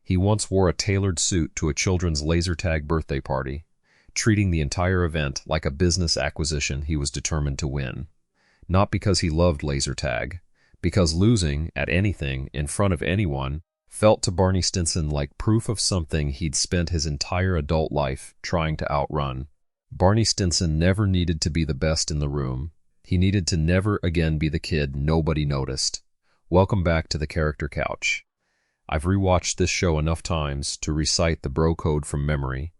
He once wore a tailored suit to a children's laser tag birthday party, treating the entire event like a business acquisition he was determined to win. Not because he loved laser tag, because losing at anything in front of anyone felt to Barney Stinson like proof of something he'd spent his entire adult life trying to outrun. Barney Stinson never needed to be the best in the room. He needed to never again be the kid nobody noticed. Welcome back to the Character Couch. I've rewatched this show enough times to recite the bro code from memory,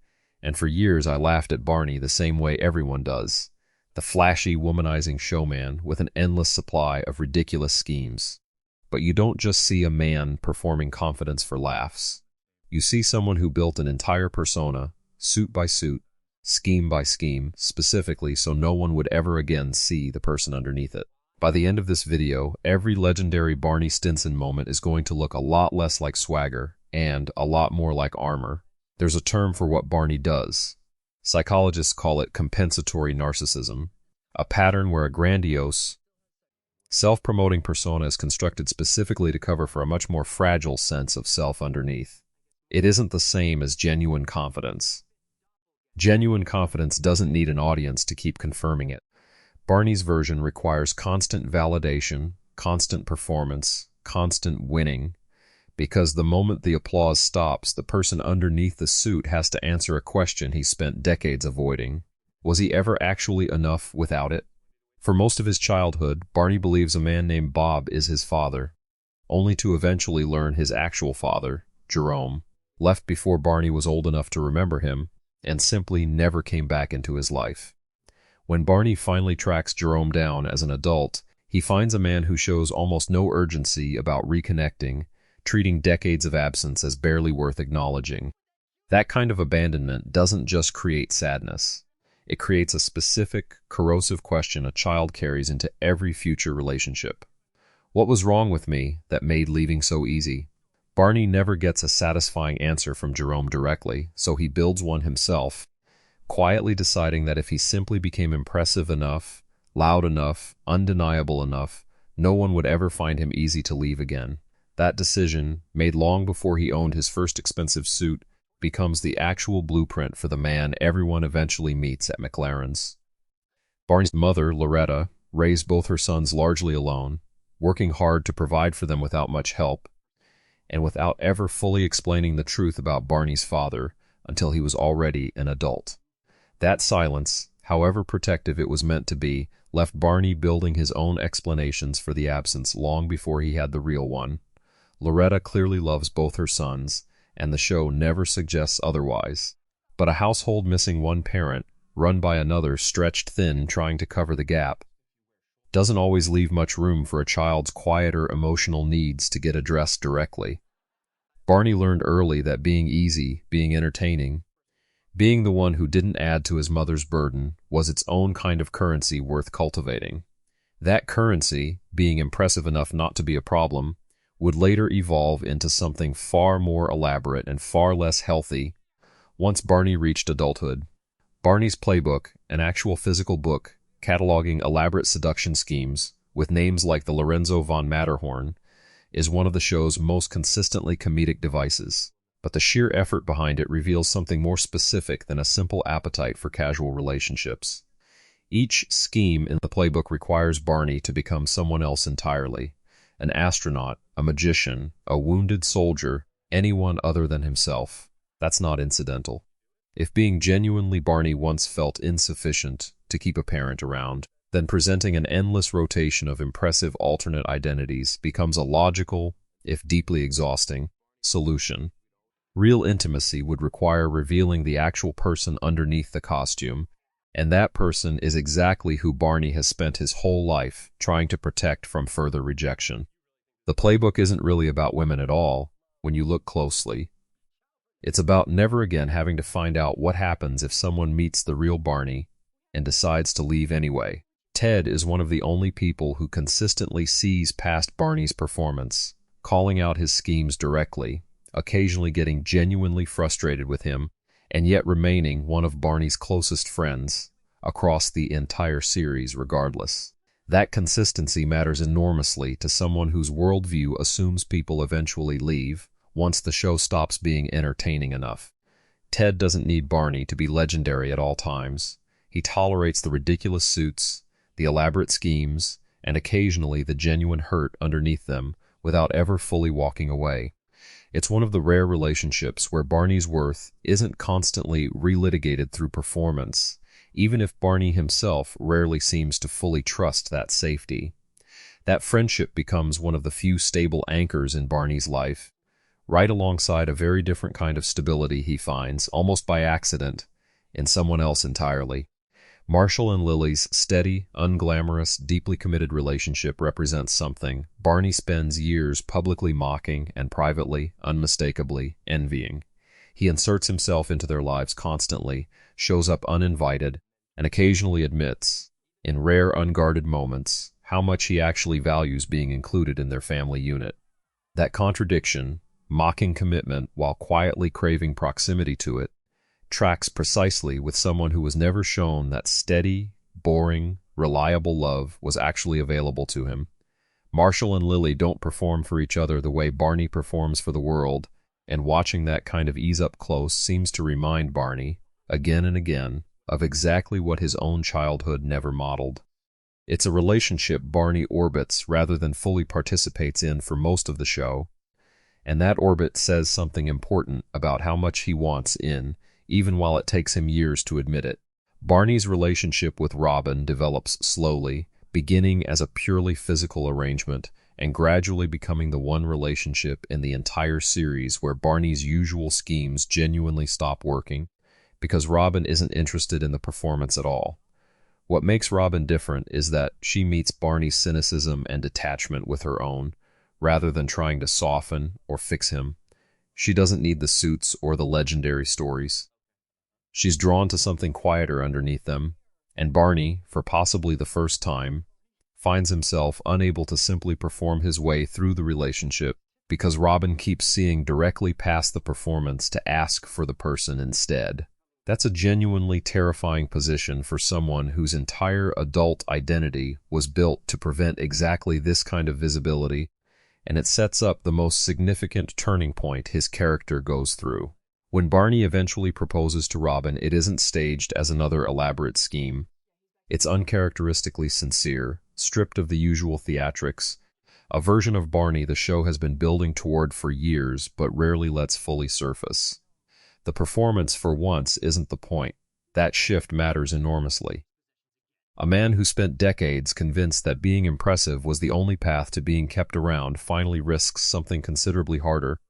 and for years I laughed at Barney the same way everyone does, the flashy, womanizing showman with an endless supply of ridiculous schemes. But you don't just see a man performing confidence for laughs. You see someone who built an entire persona, suit by suit, scheme by scheme, specifically so no one would ever again see the person underneath it. By the end of this video, every legendary Barney Stinson moment is going to look a lot less like swagger and a lot more like armor. There's a term for what Barney does. Psychologists call it compensatory narcissism, a pattern where a grandiose, self-promoting persona is constructed specifically to cover for a much more fragile sense of self underneath. It isn't the same as genuine confidence. Genuine confidence doesn't need an audience to keep confirming it. Barney's version requires constant validation, constant performance, constant winning, because the moment the applause stops, the person underneath the suit has to answer a question he spent decades avoiding. Was he ever actually enough without it? For most of his childhood, Barney believes a man named Bob is his father, only to eventually learn his actual father, Jerome, left before Barney was old enough to remember him, and simply never came back into his life. When Barney finally tracks Jerome down as an adult, he finds a man who shows almost no urgency about reconnecting, treating decades of absence as barely worth acknowledging. That kind of abandonment doesn't just create sadness. It creates a specific, corrosive question a child carries into every future relationship. What was wrong with me that made leaving so easy? Barney never gets a satisfying answer from Jerome directly, so he builds one himself, quietly deciding that if he simply became impressive enough, loud enough, undeniable enough, no one would ever find him easy to leave again. That decision, made long before he owned his first expensive suit, becomes the actual blueprint for the man everyone eventually meets at McLaren's. Barney's mother, Loretta, raised both her sons largely alone, working hard to provide for them without much help, and without ever fully explaining the truth about Barney's father until he was already an adult. That silence, however protective it was meant to be, left Barney building his own explanations for the absence long before he had the real one. Loretta clearly loves both her sons, and the show never suggests otherwise. But a household missing one parent, run by another stretched thin trying to cover the gap, doesn't always leave much room for a child's quieter emotional needs to get addressed directly. Barney learned early that being easy, being entertaining, being the one who didn't add to his mother's burden was its own kind of currency worth cultivating. That currency, being impressive enough not to be a problem, would later evolve into something far more elaborate and far less healthy once Barney reached adulthood. Barney's Playbook, an actual physical book cataloging elaborate seduction schemes with names like the Lorenzo von Matterhorn, is one of the show's most consistently comedic devices. But the sheer effort behind it reveals something more specific than a simple appetite for casual relationships. Each scheme in the playbook requires Barney to become someone else entirely, an astronaut, a magician, a wounded soldier, anyone other than himself. That's not incidental. If being genuinely Barney once felt insufficient to keep a parent around, then presenting an endless rotation of impressive alternate identities becomes a logical, if deeply exhausting, solution. Real intimacy would require revealing the actual person underneath the costume, and that person is exactly who Barney has spent his whole life trying to protect from further rejection. The playbook isn't really about women at all, when you look closely. It's about never again having to find out what happens if someone meets the real Barney and decides to leave anyway. Ted is one of the only people who consistently sees past Barney's performance, calling out his schemes directly, occasionally getting genuinely frustrated with him, and yet remaining one of Barney's closest friends across the entire series regardless. That consistency matters enormously to someone whose worldview assumes people eventually leave once the show stops being entertaining enough. Ted doesn't need Barney to be legendary at all times. He tolerates the ridiculous suits, the elaborate schemes, and occasionally the genuine hurt underneath them without ever fully walking away. It's one of the rare relationships where Barney's worth isn't constantly relitigated through performance, even if Barney himself rarely seems to fully trust that safety. That friendship becomes one of the few stable anchors in Barney's life, right alongside a very different kind of stability he finds, almost by accident, in someone else entirely. Marshall and Lily's steady, unglamorous, deeply committed relationship represents something Barney spends years publicly mocking and privately, unmistakably, envying. He inserts himself into their lives constantly, shows up uninvited, and occasionally admits, in rare unguarded moments, how much he actually values being included in their family unit. That contradiction, mocking commitment while quietly craving proximity to it, tracks precisely with someone who was never shown that steady, boring, reliable love was actually available to him. Marshall and Lily don't perform for each other the way Barney performs for the world, and watching that kind of ease up close seems to remind Barney, again and again, of exactly what his own childhood never modeled. It's a relationship Barney orbits rather than fully participates in for most of the show, and that orbit says something important about how much he wants in, even while it takes him years to admit it. Barney's relationship with Robin develops slowly, beginning as a purely physical arrangement and gradually becoming the one relationship in the entire series where Barney's usual schemes genuinely stop working, because Robin isn't interested in the performance at all. What makes Robin different is that she meets Barney's cynicism and detachment with her own, rather than trying to soften or fix him. She doesn't need the suits or the legendary stories. She's drawn to something quieter underneath them, and Barney, for possibly the first time, finds himself unable to simply perform his way through the relationship because Robin keeps seeing directly past the performance to ask for the person instead. That's a genuinely terrifying position for someone whose entire adult identity was built to prevent exactly this kind of visibility, and it sets up the most significant turning point his character goes through. When Barney eventually proposes to Robin, it isn't staged as another elaborate scheme. It's uncharacteristically sincere, stripped of the usual theatrics, a version of Barney the show has been building toward for years but rarely lets fully surface. The performance, for once, isn't the point. That shift matters enormously. A man who spent decades convinced that being impressive was the only path to being kept around finally risks something considerably harder: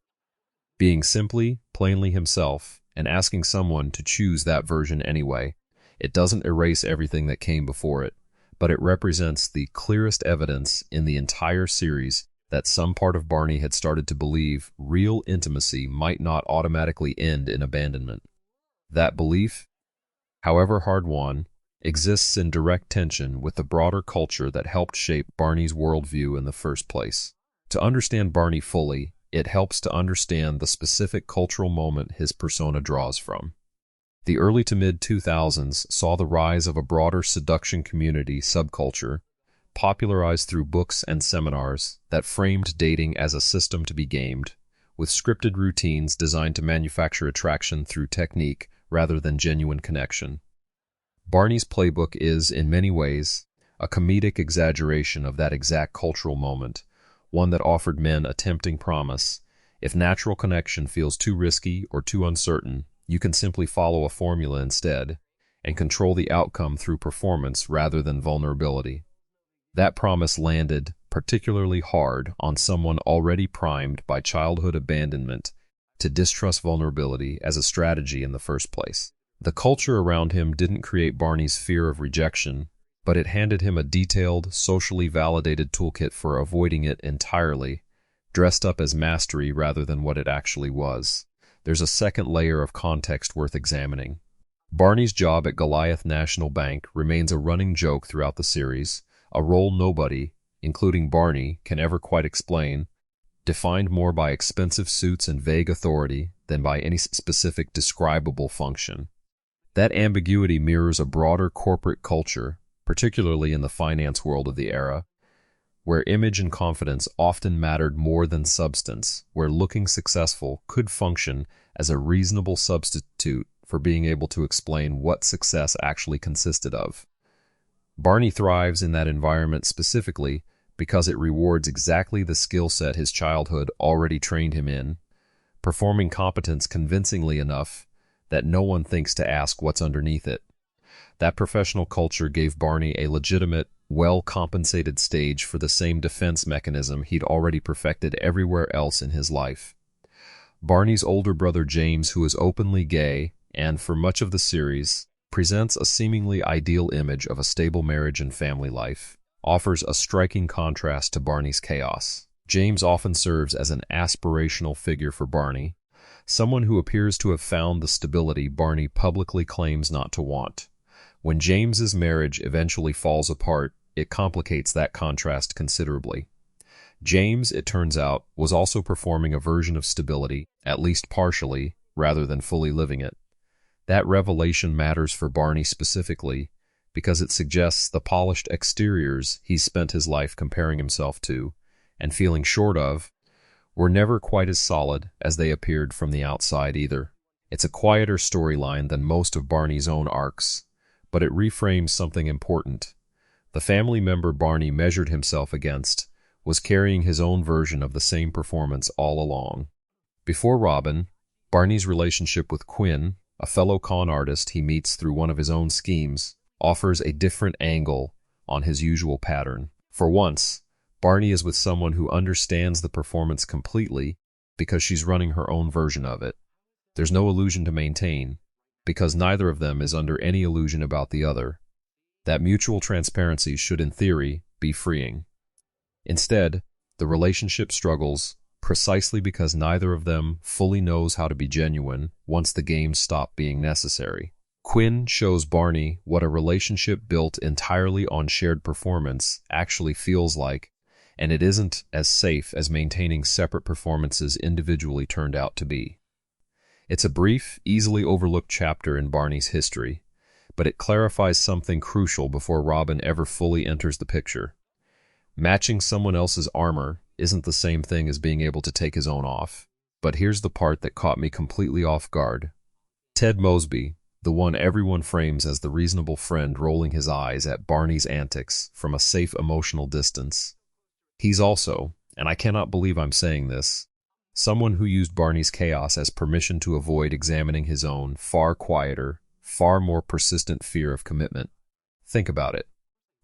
being simply, plainly himself, and asking someone to choose that version anyway. It doesn't erase everything that came before it, but it represents the clearest evidence in the entire series that some part of Barney had started to believe real intimacy might not automatically end in abandonment. That belief, however hard-won, exists in direct tension with the broader culture that helped shape Barney's worldview in the first place. To understand Barney fully, it helps to understand the specific cultural moment his persona draws from. The early to mid-2000s saw the rise of a broader seduction community subculture, popularized through books and seminars that framed dating as a system to be gamed, with scripted routines designed to manufacture attraction through technique rather than genuine connection. Barney's playbook is, in many ways, a comedic exaggeration of that exact cultural moment, one that offered men a tempting promise: if natural connection feels too risky or too uncertain, you can simply follow a formula instead, and control the outcome through performance rather than vulnerability. That promise landed particularly hard on someone already primed by childhood abandonment to distrust vulnerability as a strategy in the first place. The culture around him didn't create Barney's fear of rejection, but it handed him a detailed, socially validated toolkit for avoiding it entirely, dressed up as mastery rather than what it actually was. There's a second layer of context worth examining. Barney's job at Goliath National Bank remains a running joke throughout the series, a role nobody, including Barney, can ever quite explain, defined more by expensive suits and vague authority than by any specific describable function. That ambiguity mirrors a broader corporate culture, particularly in the finance world of the era, where image and confidence often mattered more than substance, where looking successful could function as a reasonable substitute for being able to explain what success actually consisted of. Barney thrives in that environment specifically because it rewards exactly the skill set his childhood already trained him in, performing competence convincingly enough that no one thinks to ask what's underneath it. That professional culture gave Barney a legitimate, well-compensated stage for the same defense mechanism he'd already perfected everywhere else in his life. Barney's older brother James, who is openly gay, and for much of the series, presents a seemingly ideal image of a stable marriage and family life, offers a striking contrast to Barney's chaos. James often serves as an aspirational figure for Barney, someone who appears to have found the stability Barney publicly claims not to want. When James's marriage eventually falls apart, it complicates that contrast considerably. James, it turns out, was also performing a version of stability, at least partially, rather than fully living it. That revelation matters for Barney specifically because it suggests the polished exteriors he's spent his life comparing himself to and feeling short of were never quite as solid as they appeared from the outside either. It's a quieter storyline than most of Barney's own arcs, but it reframes something important. The family member Barney measured himself against was carrying his own version of the same performance all along. Before Robin, Barney's relationship with Quinn, a fellow con artist he meets through one of his own schemes, offers a different angle on his usual pattern. For once, Barney is with someone who understands the performance completely because she's running her own version of it. There's no illusion to maintain, because neither of them is under any illusion about the other. That mutual transparency should, in theory, be freeing. Instead, the relationship struggles precisely because neither of them fully knows how to be genuine once the games stop being necessary. Quinn shows Barney what a relationship built entirely on shared performance actually feels like, and it isn't as safe as maintaining separate performances individually turned out to be. It's a brief, easily overlooked chapter in Barney's history, but it clarifies something crucial before Robin ever fully enters the picture. Matching someone else's armor isn't the same thing as being able to take his own off. But here's the part that caught me completely off guard. Ted Mosby, the one everyone frames as the reasonable friend rolling his eyes at Barney's antics from a safe emotional distance. He's also, and I cannot believe I'm saying this, someone who used Barney's chaos as permission to avoid examining his own far quieter, far more persistent fear of commitment. Think about it.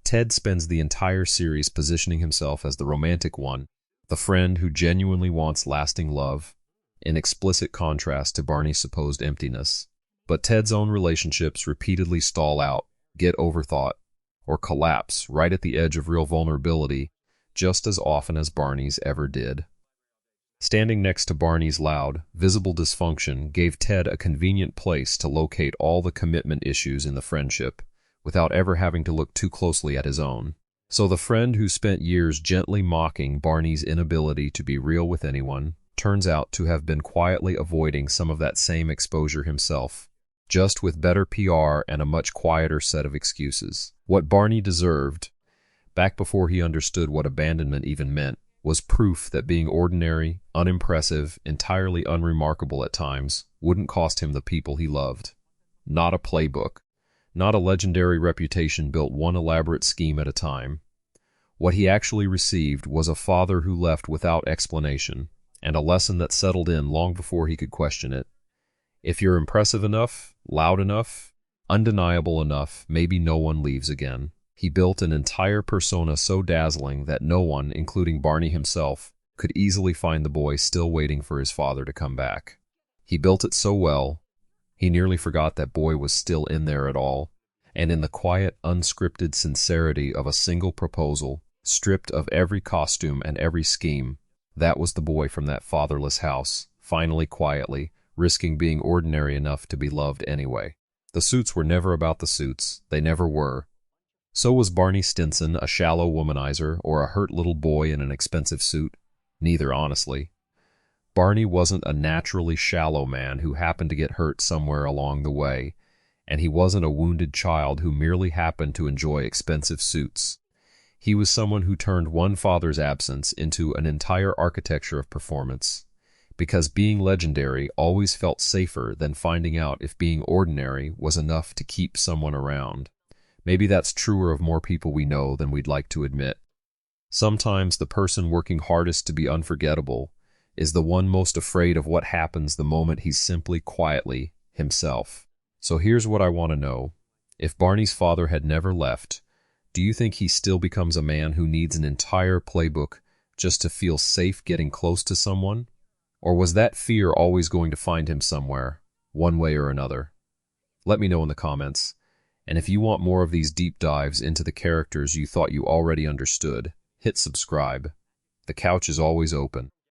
Ted spends the entire series positioning himself as the romantic one, the friend who genuinely wants lasting love, in explicit contrast to Barney's supposed emptiness. But Ted's own relationships repeatedly stall out, get overthought, or collapse right at the edge of real vulnerability, just as often as Barney's ever did. Standing next to Barney's loud, visible dysfunction gave Ted a convenient place to locate all the commitment issues in the friendship, without ever having to look too closely at his own. So the friend who spent years gently mocking Barney's inability to be real with anyone turns out to have been quietly avoiding some of that same exposure himself, just with better PR and a much quieter set of excuses. What Barney deserved, back before he understood what abandonment even meant, was proof that being ordinary, unimpressive, entirely unremarkable at times wouldn't cost him the people he loved. Not a playbook, not a legendary reputation built one elaborate scheme at a time. What he actually received was a father who left without explanation, and a lesson that settled in long before he could question it. If you're impressive enough, loud enough, undeniable enough, maybe no one leaves again. He built an entire persona so dazzling that no one, including Barney himself, could easily find the boy still waiting for his father to come back. He built it so well, he nearly forgot that boy was still in there at all, and in the quiet, unscripted sincerity of a single proposal, stripped of every costume and every scheme, that was the boy from that fatherless house, finally quietly, risking being ordinary enough to be loved anyway. The suits were never about the suits, they never were. So was Barney Stinson a shallow womanizer or a hurt little boy in an expensive suit? Neither, honestly. Barney wasn't a naturally shallow man who happened to get hurt somewhere along the way, and he wasn't a wounded child who merely happened to enjoy expensive suits. He was someone who turned one father's absence into an entire architecture of performance, because being legendary always felt safer than finding out if being ordinary was enough to keep someone around. Maybe that's truer of more people we know than we'd like to admit. Sometimes the person working hardest to be unforgettable is the one most afraid of what happens the moment he's simply quietly himself. So here's what I want to know. If Barney's father had never left, do you think he still becomes a man who needs an entire playbook just to feel safe getting close to someone? Or was that fear always going to find him somewhere, one way or another? Let me know in the comments. And if you want more of these deep dives into the characters you thought you already understood, hit subscribe. The couch is always open.